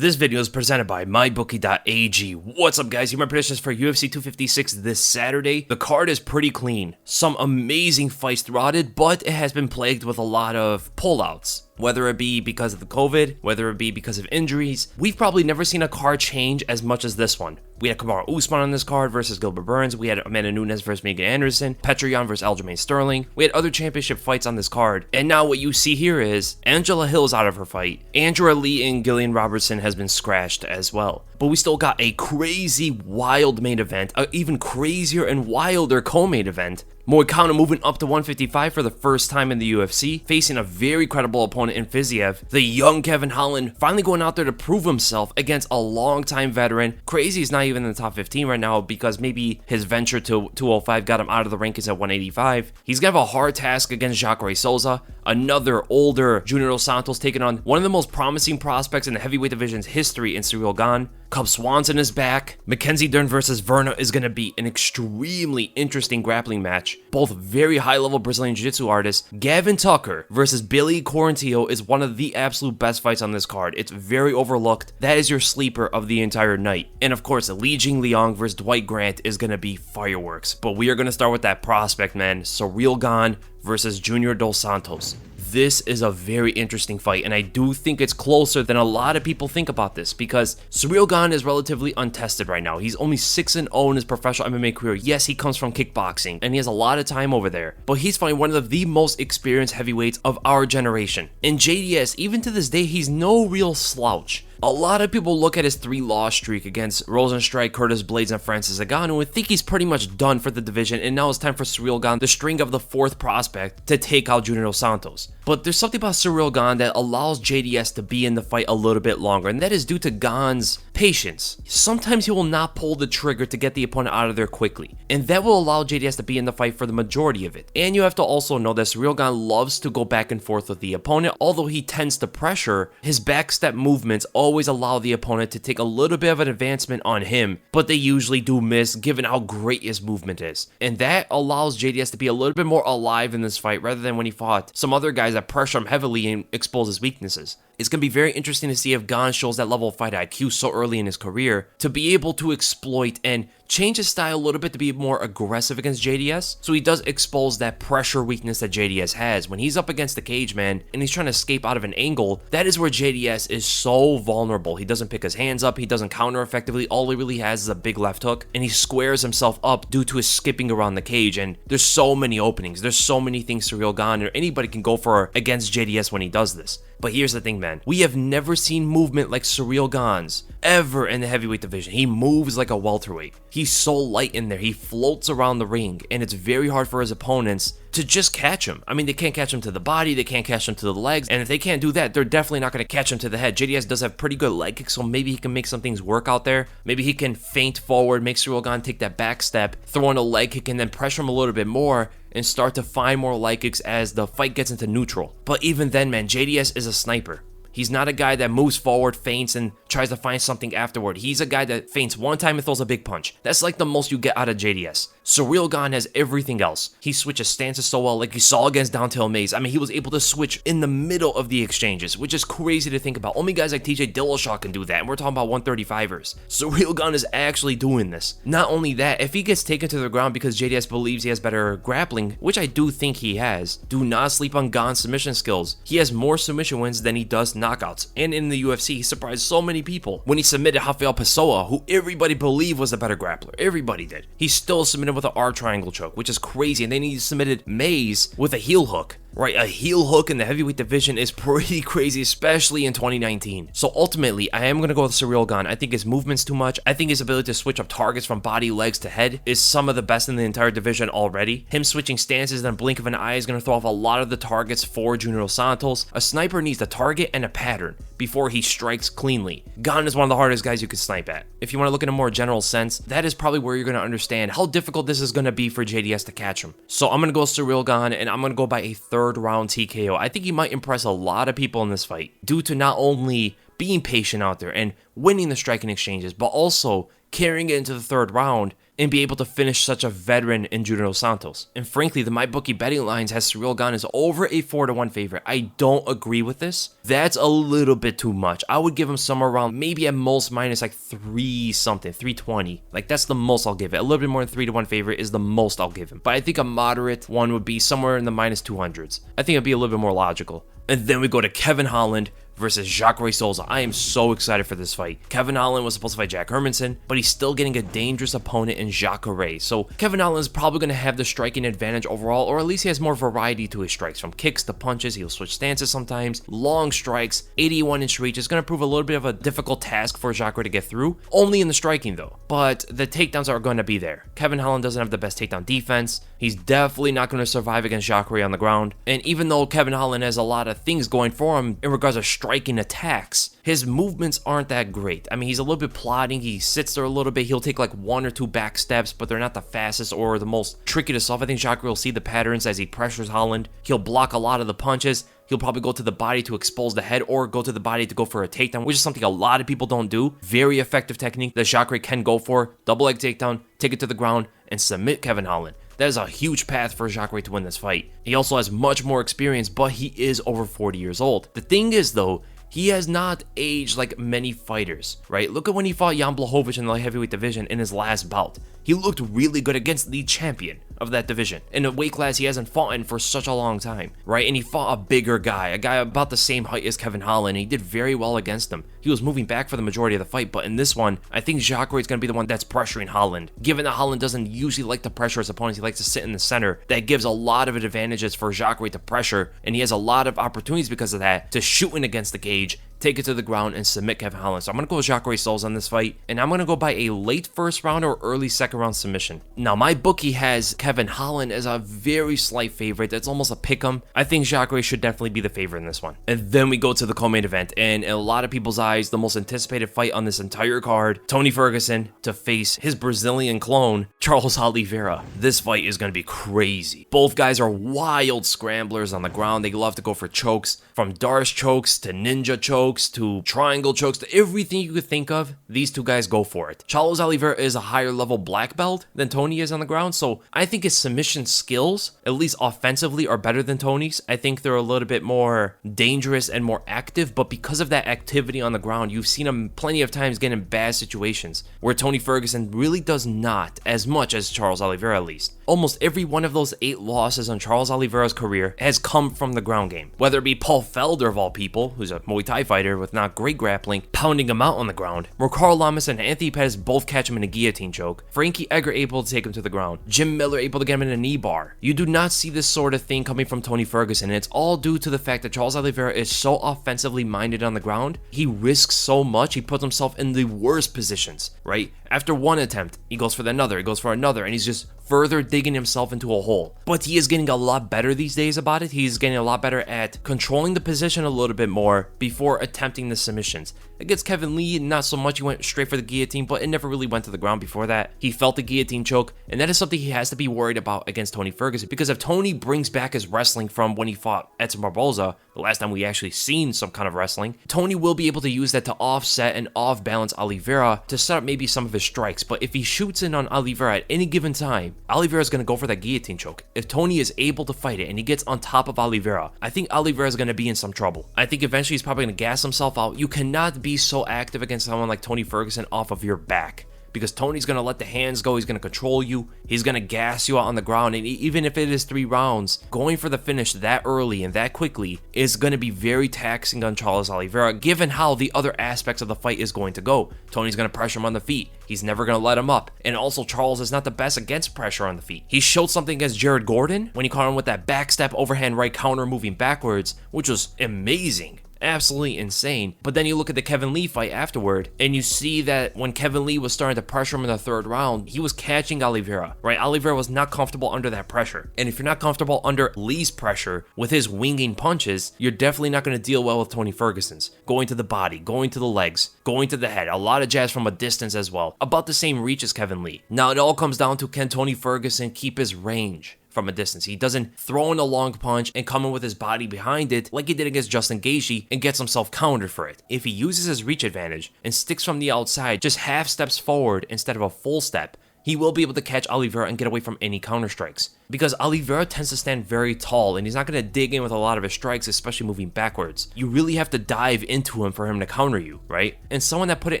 This video is presented by mybookie.ag. What's up, guys? Here are my predictions for UFC 256 this Saturday. The card is pretty clean. Some amazing fights throughout it, but it has been plagued with a lot of pullouts. Whether it be because of the COVID, whether it be because of injuries, we've probably never seen a card change as much as this one. We had Kamaru Usman on this card versus Gilbert Burns. We had Amanda Nunes versus Megan Anderson. Petroyan versus Aljamain Sterling. We had other championship fights on this card. And now what you see here is Angela Hill's out of her fight. Andrea Lee and Gillian Robertson has been scratched as well. But we still got a crazy, wild main event. An even crazier and wilder co-main event. Moreno moving up to 155 for the first time in the UFC, facing a very credible opponent in Fiziev. The young Kevin Holland finally going out there to prove himself against a longtime veteran. Crazy is not even in the top 15 right now because maybe his venture to 205 got him out of the rankings at 185. He's gonna have a hard task against Jacare Souza, another older Junior Dos Santos taking on one of the most promising prospects in the heavyweight division's history in Ciryl Gane. Cub Swanson is back. Mackenzie Dern versus Verna is going to be an extremely interesting grappling match. Both very high-level Brazilian Jiu-Jitsu artists. Gavin Tucker versus Billy Quarantillo is one of the absolute best fights on this card. It's very overlooked. That is your sleeper of the entire night. And of course, Li Jing Liang versus Dwight Grant is going to be fireworks. But we are going to start with that prospect, man. Ciryl Gane versus Junior Dos Santos. This is a very interesting fight, and I do think it's closer than a lot of people think about this because Ciryl Gane is relatively untested right now. He's only 6-0 in his professional MMA career. Yes, he comes from kickboxing, and he has a lot of time over there, but he's fighting one of the most experienced heavyweights of our generation. And JDS, even to this day, he's no real slouch. A lot of people look at his 3-loss streak against Rosenstrike, Curtis Blades, and Francis Ngannou and think he's pretty much done for the division, and now it's time for Ciryl Gane, the string of the 4th prospect, to take out Junior Dos Santos. But there's something about Ciryl Gane that allows JDS to be in the fight a little bit longer, and that is due to Gane's patience. Sometimes he will not pull the trigger to get the opponent out of there quickly, and that will allow JDS to be in the fight for the majority of it. And you have to also know that Ciryl Gane loves to go back and forth with the opponent. Although he tends to pressure, his backstep movements always allow the opponent to take a little bit of an advancement on him, but they usually do miss given how great his movement is. And that allows JDS to be a little bit more alive in this fight rather than when he fought some other guys that pressure him heavily and expose his weaknesses. It's going to be very interesting to see if Gane shows that level of fight IQ so early in his career to be able to exploit and change his style a little bit to be more aggressive against JDS, so he does expose that pressure weakness that JDS has. When he's up against the cage, man, and he's trying to escape out of an angle, that is where JDS is so vulnerable. He doesn't pick his hands up, he doesn't counter effectively, all he really has is a big left hook, and he squares himself up due to his skipping around the cage, and there's so many openings, there's so many things Ciryl Gane or anybody can go for against JDS when he does this. But here's the thing, man. We have never seen movement like Ciryl Gane's ever in the heavyweight division. He moves like a welterweight. He's so light in there. He floats around the ring, and it's very hard for his opponents to just catch him. I mean, they can't catch him to the body, they can't catch him to the legs, and if they can't do that, they're definitely not going to catch him to the head. JDS does have pretty good leg kicks, so maybe he can make some things work out there. Maybe he can feint forward, make Ciryl Gane take that back step, throw in a leg kick, and then pressure him a little bit more, and start to find more leg kicks as the fight gets into neutral. But even then, man, JDS is a sniper. He's not a guy that moves forward, feints, and tries to find something afterward. He's a guy that feints one time and throws a big punch. That's like the most you get out of JDS. Ciryl Gane has everything else. He switches stances so well, like you saw against Downtail Mays. I mean, he was able to switch in the middle of the exchanges, which is crazy to think about. Only guys like TJ Dillashaw can do that, and we're talking about 135ers. Ciryl Gane is actually doing this. Not only that, if he gets taken to the ground because JDS believes he has better grappling, which I do think he has, do not sleep on Gane's submission skills. He has more submission wins than he does knockouts, and in the UFC, he surprised so many people. When he submitted Rafael Pessoa, who everybody believed was a better grappler, everybody did, he still submitted with an R triangle choke, which is crazy, and then he submitted Mays with a heel hook. Right, a heel hook in the heavyweight division is pretty crazy, especially in 2019. So ultimately, I am going to go with Ciryl Gane. I think his movement's too much. I think his ability to switch up targets from body, legs to head is some of the best in the entire division already. Him switching stances in a blink of an eye is going to throw off a lot of the targets for Junior Dos Santos. A sniper needs a target and a pattern before he strikes cleanly. Gane is one of the hardest guys you can snipe at. If you want to look in a more general sense, that is probably where you're going to understand how difficult this is going to be for JDS to catch him. So I'm going to go Ciryl Gane, and I'm going to go by a 3rd round TKO. I think he might impress a lot of people in this fight due to not only being patient out there and winning the striking exchanges, but also carrying it into the third round and be able to finish such a veteran in Junior Santos. And frankly, the MyBookie betting lines has Ciryl Gane as over a 4-1 favorite. I don't agree with this. That's a little bit too much. I would give him somewhere around maybe at most minus like 3 something, 320. Like that's the most I'll give it. A little bit more than 3-1 favorite is the most I'll give him. But I think a moderate one would be somewhere in the minus 200s. I think it'd be a little bit more logical. And then we go to Kevin Holland versus Jacare Souza. I am so excited for this fight. Kevin Holland was supposed to fight Jack Hermanson, but he's still getting a dangerous opponent in Jacare. So Kevin Holland is probably going to have the striking advantage overall, or at least he has more variety to his strikes. From kicks to punches, he'll switch stances sometimes. Long strikes, 81-inch reach is going to prove a little bit of a difficult task for Jacare to get through. Only in the striking though. But the takedowns are going to be there. Kevin Holland doesn't have the best takedown defense. He's definitely not going to survive against Jacare on the ground. And even though Kevin Holland has a lot of things going for him in regards to striking attacks, his movements aren't that great. I mean, he's a little bit plodding. He sits there a little bit. He'll take like 1 or 2 back steps, but they're not the fastest or the most tricky to solve. I think Jacare will see the patterns as he pressures Holland. He'll block a lot of the punches. He'll probably go to the body to expose the head or go to the body to go for a takedown, which is something a lot of people don't do. Very effective technique that Jacare can go for. Double leg takedown, take it to the ground, and submit Kevin Holland. That is a huge path for Jacare to win this fight. He also has much more experience, but he is over 40 years old. The thing is, though, he has not aged like many fighters, right? Look at when he fought Jan Blachowicz in the light heavyweight division in his last bout. He looked really good against the champion of that division in a weight class he hasn't fought in for such a long time, right? And he fought a bigger guy, a guy about the same height as Kevin Holland, and he did very well against him. He was moving back for the majority of the fight, but in this one, I think Jacare is going to be the one that's pressuring Holland. Given that Holland doesn't usually like to pressure his opponents, he likes to sit in the center. That gives a lot of advantages for Jacare to pressure, and he has a lot of opportunities because of that to shoot in against the cage, take it to the ground, and submit Kevin Holland. So I'm going to go with Jacare Souza on this fight, and I'm going to go by a late first round or early second round submission. Now, my bookie has Kevin Holland as a very slight favorite. That's almost a pick'em. I think Jacare should definitely be the favorite in this one. And then we go to the co-main event, and in a lot of people's eyes, the most anticipated fight on this entire card, Tony Ferguson to face his Brazilian clone, Charles Oliveira. This fight is going to be crazy. Both guys are wild scramblers on the ground. They love to go for chokes, from Darce chokes to ninja chokes to triangle chokes to everything you could think of. These two guys go for it. Charles Oliveira is a higher level black belt than Tony is on the ground, so I think his submission skills, at least offensively, are better than Tony's. I think they're a little bit more dangerous and more active, but because of that activity on the ground, you've seen him plenty of times get in bad situations where Tony Ferguson really does not, as much as Charles Oliveira at least. Almost every one of those 8 losses on Charles Oliveira's career has come from the ground game. Whether it be Paul Felder of all people, who's a Muay Thai fighter with not great grappling, pounding him out on the ground, where Carl Lamas and Anthony Pettis both catch him in a guillotine choke, Frankie Edgar able to take him to the ground, Jim Miller able to get him in a knee bar. You do not see this sort of thing coming from Tony Ferguson, and it's all due to the fact that Charles Oliveira is so offensively minded on the ground. He risks so much, he puts himself in the worst positions, right? After one attempt, he goes for another, and he's just further digging himself into a hole. But he is getting a lot better these days about it. He's getting a lot better at controlling the position a little bit more before attempting the submissions. Against Kevin Lee, not so much. He went straight for the guillotine, but it never really went to the ground before that. He felt the guillotine choke, and that is something he has to be worried about against Tony Ferguson, because if Tony brings back his wrestling from when he fought Edson Barboza, the last time we actually seen some kind of wrestling, Tony will be able to use that to offset and off-balance Oliveira to set up maybe some of his strikes. But if he shoots in on Oliveira at any given time, Oliveira is going to go for that guillotine choke. If Tony is able to fight it and he gets on top of Oliveira, I think Oliveira is going to be in some trouble. I think eventually he's probably going to gas himself out. You cannot be so active against someone like Tony Ferguson off of your back, because Tony's going to let the hands go. He's going to control you. He's going to gas you out on the ground. And even if it is 3 rounds, going for the finish that early and that quickly is going to be very taxing on Charles Oliveira, given how the other aspects of the fight is going to go. Tony's going to pressure him on the feet. He's never going to let him up. And also, Charles is not the best against pressure on the feet. He showed something against Jared Gordon when he caught him with that backstep overhand right counter moving backwards, which was amazing. Absolutely insane. But then you look at the Kevin Lee fight afterward, and you see that when Kevin Lee was starting to pressure him in the 3rd round, he was catching Oliveira, right? Oliveira was not comfortable under that pressure. And if you're not comfortable under Lee's pressure with his winging punches, you're definitely not going to deal well with Tony Ferguson's. Going to the body, going to the legs, going to the head, a lot of jabs from a distance as well. About the same reach as Kevin Lee. Now, it all comes down to, can Tony Ferguson keep his range? from a distance. He doesn't throw in a long punch and come in with his body behind it like he did against Justin Gaethje and gets himself countered for it. If he uses his reach advantage and sticks from the outside, just half steps forward instead of a full step, he will be able to catch Oliveira and get away from any counter strikes. Because Oliveira tends to stand very tall and he's not going to dig in with a lot of his strikes, especially moving backwards. You really have to dive into him for him to counter you, right? And someone that put it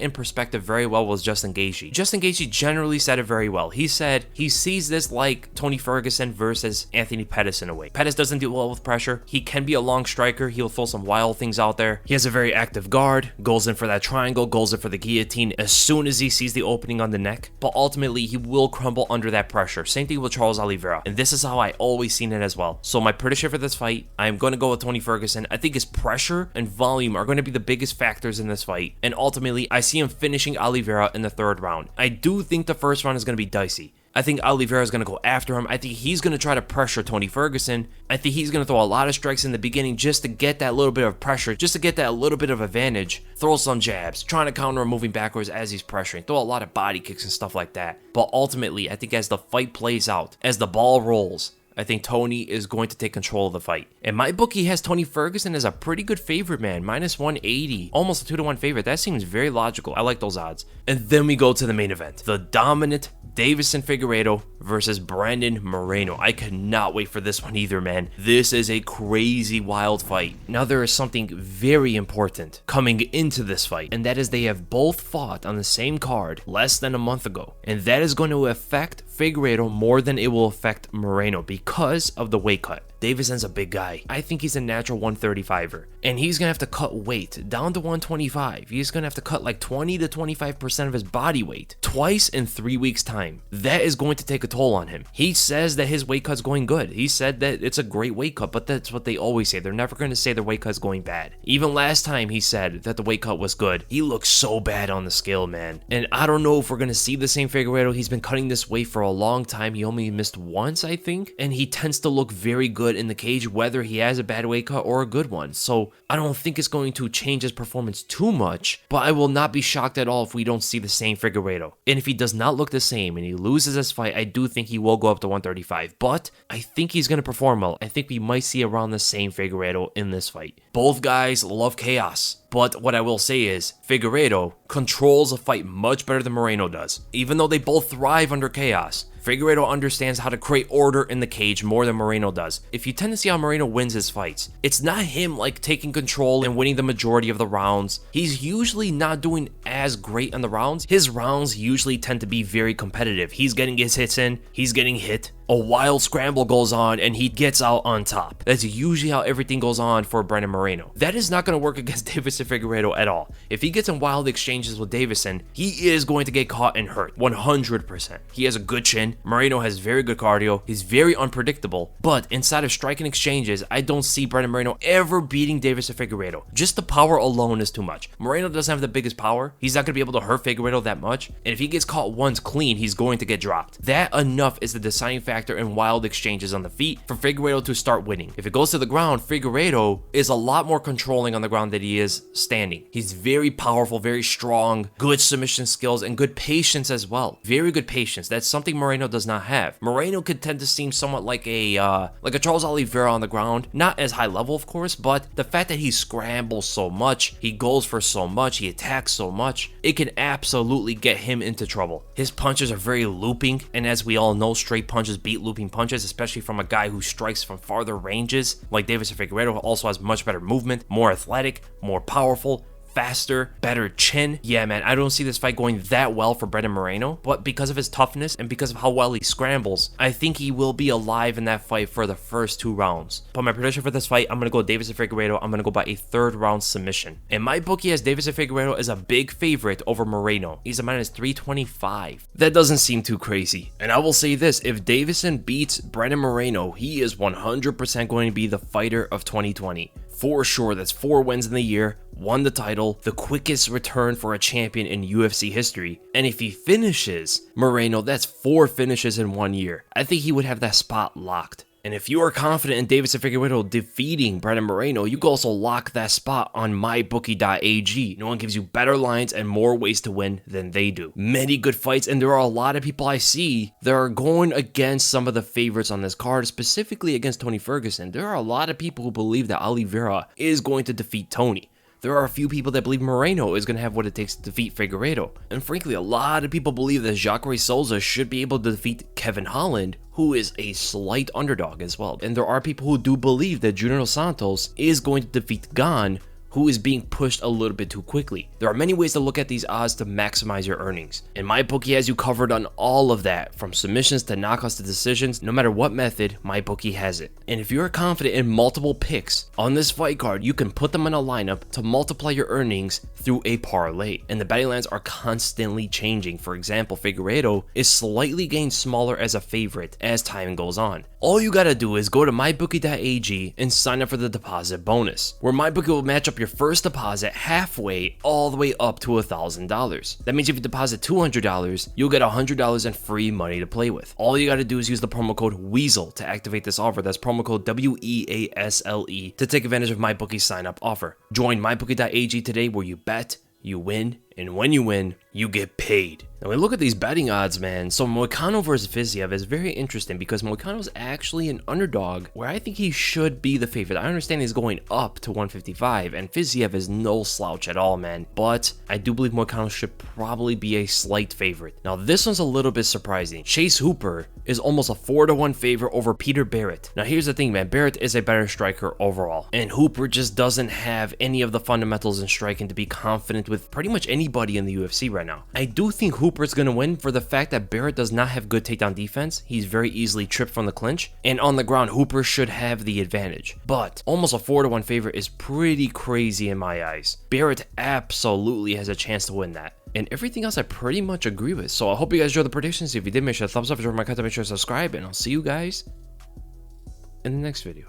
in perspective very well was Justin Gaethje. Justin Gaethje generally said it very well. He said he sees this like Tony Ferguson versus Anthony Pettis in a way. Pettis doesn't do well with pressure. He can be a long striker. He'll throw some wild things out there. He has a very active guard, goes in for that triangle, goes in for the guillotine as soon as he sees the opening on the neck. But ultimately, he will crumble under that pressure. Same thing with Charles Oliveira. And this is how I always seen it as well. So my prediction for this fight, I'm going to go with Tony Ferguson. I think his pressure and volume are going to be the biggest factors in this fight. And ultimately, I see him finishing Oliveira in the 3rd round. I do think the 1st round is going to be dicey. I think Oliveira is going to go after him. I think he's going to try to pressure Tony Ferguson. I think he's going to throw a lot of strikes in the beginning just to get that little bit of pressure, just to get that little bit of advantage. Throw some jabs, trying to counter him moving backwards as he's pressuring. Throw a lot of body kicks and stuff like that. But ultimately, I think as the fight plays out, as the ball rolls, I think Tony is going to take control of the fight. And my bookie has Tony Ferguson as a pretty good favorite, man. Minus 180. Almost a 2-1 favorite. That seems very logical. I like those odds. And then we go to the main event. The dominant Deiveson Figueiredo versus Brandon Moreno. I cannot wait for this one either, man. This is a crazy wild fight. Now there is something very important coming into this fight, and that is they have both fought on the same card less than a month ago. And that is going to affect Figueiredo more than it will affect Moreno because of the weight cut. Deiveson's a big guy. I think he's a natural 135er. And he's going to have to cut weight down to 125. He's going to have to cut like 20 to 25% of his body weight twice in 3 weeks' time. That is going to take a toll on him. He says that his weight cut's going good. He said that it's a great weight cut, but that's what they always say. They're never going to say their weight cut's going bad. Even last time he said that the weight cut was good. He looks so bad on the scale, man. And I don't know if we're going to see the same Figueiredo. He's been cutting this weight for a long time. He only missed once, I think. And he tends to look very good in the cage, whether he has a bad weight cut or a good one. So I don't think it's going to change his performance too much, but I will not be shocked at all if we don't see the same Figueiredo. And if he does not look the same and he loses this fight, I do think he will go up to 135, but I think he's going to perform well. I think we might see around the same Figueiredo in this fight. Both guys love chaos. But what I will say is, Figueiredo controls a fight much better than Moreno does. Even though they both thrive under chaos, Figueiredo understands how to create order in the cage more than Moreno does. If you tend to see how Moreno wins his fights, it's not him like taking control and winning the majority of the rounds. He's usually not doing as great on the rounds. His rounds usually tend to be very competitive. He's getting his hits in, he's getting hit. A wild scramble goes on and he gets out on top. That's usually how everything goes on for Brandon Moreno. That is not going to work against Deiveson Figueiredo at all. If he gets in wild exchanges with Deiveson, he is going to get caught and hurt 100%. He has a good chin. Moreno has very good cardio. He's very unpredictable. But inside of striking exchanges, I don't see Brandon Moreno ever beating Deiveson Figueiredo. Just the power alone is too much. Moreno doesn't have the biggest power. He's not going to be able to hurt Figueiredo that much. And if he gets caught once clean, he's going to get dropped. That enough is the deciding factor in wild exchanges on the feet for Figueiredo to start winning. If it goes to the ground, Figueiredo is a lot more controlling on the ground than he is standing. He's very powerful, very strong, good submission skills, and good patience as well. Very good patience. That's something Moreno does not have. Moreno could tend to seem somewhat like a Charles Oliveira on the ground. Not as high level, of course, but the fact that he scrambles so much, he goes for so much, he attacks so much, it can absolutely get him into trouble. His punches are very looping, and as we all know, straight punches beat looping punches, especially from a guy who strikes from farther ranges. Like Deiveson Figueiredo also has much better movement, more athletic, more powerful, faster, better chin. Yeah, man, I don't see this fight going that well for Brandon Moreno, but because of his toughness and because of how well he scrambles, I think he will be alive in that fight for the first 2 rounds. But my prediction for this fight, I'm going to go Deiveson Figueiredo. I'm going to go by a 3rd round submission. And my bookie has Deiveson Figueiredo as a big favorite over Moreno. He's a minus 325. That doesn't seem too crazy. And I will say this, if Deiveson beats Brandon Moreno, he is 100% going to be the fighter of 2020. For sure, that's 4 wins in the year, won the title, the quickest return for a champion in UFC history. And if he finishes Moreno, that's 4 finishes in 1 year. I think he would have that spot locked. And if you are confident in Deiveson Figueiredo defeating Brandon Moreno, you can also lock that spot on mybookie.ag. No one gives you better lines and more ways to win than they do. Many good fights, and there are a lot of people I see that are going against some of the favorites on this card, specifically against Tony Ferguson. There are a lot of people who believe that Oliveira is going to defeat Tony. There are a few people that believe Moreno is going to have what it takes to defeat Figueiredo. And frankly, a lot of people believe that Jacare Souza should be able to defeat Kevin Holland, who is a slight underdog as well. And there are people who do believe that Junior Santos is going to defeat Gane, who is being pushed a little bit too quickly. There are many ways to look at these odds to maximize your earnings. And MyBookie has you covered on all of that, from submissions to knockouts to decisions. No matter what method, MyBookie has it. And if you're confident in multiple picks on this fight card, you can put them in a lineup to multiply your earnings through a parlay. And the betting lines are constantly changing. For example, Figueiredo is slightly getting smaller as a favorite as time goes on. All you gotta do is go to mybookie.ag and sign up for the deposit bonus, where MyBookie will match up your first deposit halfway all the way up to $1,000. That means if you deposit $200, you'll get $100 in free money to play with. All you gotta do is use the promo code WEASEL to activate this offer. That's promo code WEASLE to take advantage of MyBookie's sign up offer. Join mybookie.ag today, where you bet, you win, and when you win, you get paid. Now we look at these betting odds, man. So Moicano versus Fiziev is very interesting because Moicano is actually an underdog where I think he should be the favorite. I understand he's going up to 155 and Fiziev is no slouch at all, man. But I do believe Moicano should probably be a slight favorite. Now this one's a little bit surprising. Chase Hooper is almost a 4-1 favorite over Peter Barrett. Now here's the thing, man. Barrett is a better striker overall, and Hooper just doesn't have any of the fundamentals in striking to be confident with pretty much anybody in the UFC right now. I do think Hooper's gonna win for the fact that Barrett does not have good takedown defense. He's very easily tripped from the clinch, and on the ground Hooper should have the advantage. But almost a 4-1 favorite is pretty crazy in my eyes. Barrett absolutely has a chance to win that. And everything else I pretty much agree with. So I hope you guys enjoyed the predictions. If you did, make sure to thumbs up, enjoy my content, make sure to subscribe, and I'll see you guys in the next video.